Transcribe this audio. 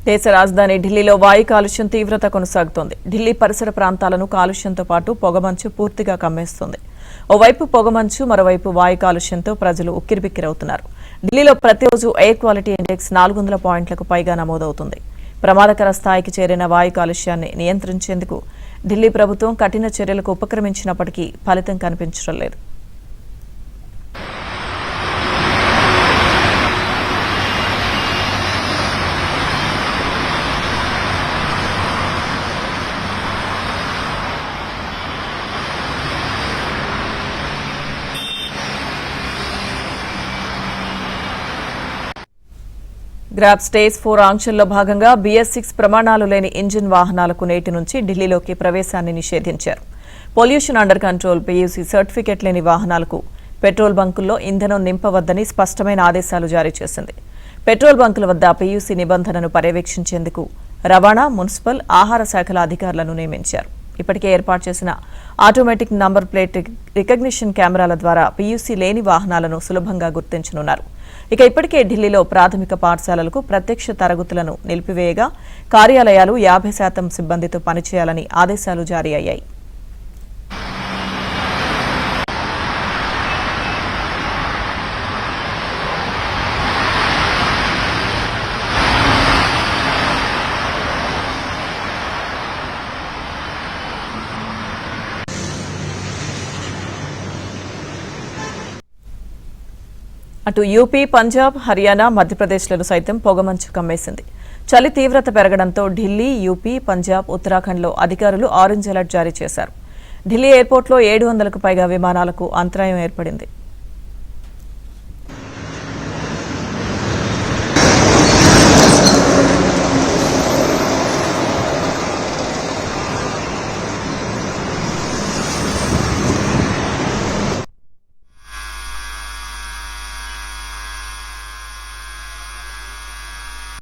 దేశ రాజధాని ఢిల్లీలో వాయు కాలుష్యం తీవ్రత కొనసాగుతోంది. ఢిల్లీ పరిసర ప్రాంతాలను కాలుష్యంతో పాటు పొగమంచు పూర్తిగా కమ్మేస్తోంది. ఓవైపు పొగమంచు, మరోవైపు వాయు కాలుష్యంతో ప్రజలు ఉక్కిరిబిక్కిరవుతున్నారు. ఢిల్లీలో ప్రతిరోజు ఎయిర్ క్వాలిటీ ఇండెక్స్ 400 పాయింట్లకు పైగా నమోదవుతుంది. ప్రమాదకర స్థాయికి చేరిన వాయు కాలుష్యాన్ని నియంత్రించేందుకు ఢిల్లీ ప్రభుత్వం కఠిన చర్యలకు ఉపక్రమించినప్పటికీ ఫలితం కనిపించడం లేదు. గ్రాబ్ స్టేజ్ 4 ఆంక్షల్లో భాగంగా BS6 ప్రమాణాలు లేని ఇంజిన్ వాహనాలకు నేటి నుంచి ఢిల్లీలోకి ప్రవేశాన్ని నిషేధించారు. Pollution under control PUC certificate లేని వాహనాలకు పెట్రోల్ బంకుల్లో ఇంధనం నింపవద్దని స్పష్టమైన ఆదేశాలు జారీ చేసింది. పెట్రోల్ బంకుల వద్ద PUC నిబంధనను పర్యవేక్షించేందుకు రవాణా, మున్సిపల్, ఆహార శాఖల అధికారులను నియమించారు. ఇప్పటికే ఏర్పాటు చేసిన ఆటోమేటిక్ నంబర్ ప్లేట్ రికగ్నిషన్ కెమెరాల ద్వారా PUC లేని వాహనాలను సులభంగా గుర్తించనున్నారు. ఇక ఇప్పటికే ఢిల్లీలో ప్రాథమిక పాఠశాలలకు ప్రత్యక్ష తరగతులను నిలిపివేయగా కార్యాలయాలు 50% సిబ్బందితో పనిచేయాలని ఆదేశాలు జారీ అయ్యాయి. అటు యూపీ, పంజాబ్, హర్యానా, మధ్యప్రదేశ్లను సైతం పొగమంచు కమ్మేసింది. చలి తీవ్రత పెరగడంతో ఢిల్లీ, యూపీ, పంజాబ్, ఉత్తరాఖండ్లో అధికారులు ఆరెంజ్ అలర్ట్ జారీ చేశారు. ఢిల్లీ ఎయిర్పోర్ట్లో 700కు పైగా విమానాలకు అంతరాయం ఏర్పడింది.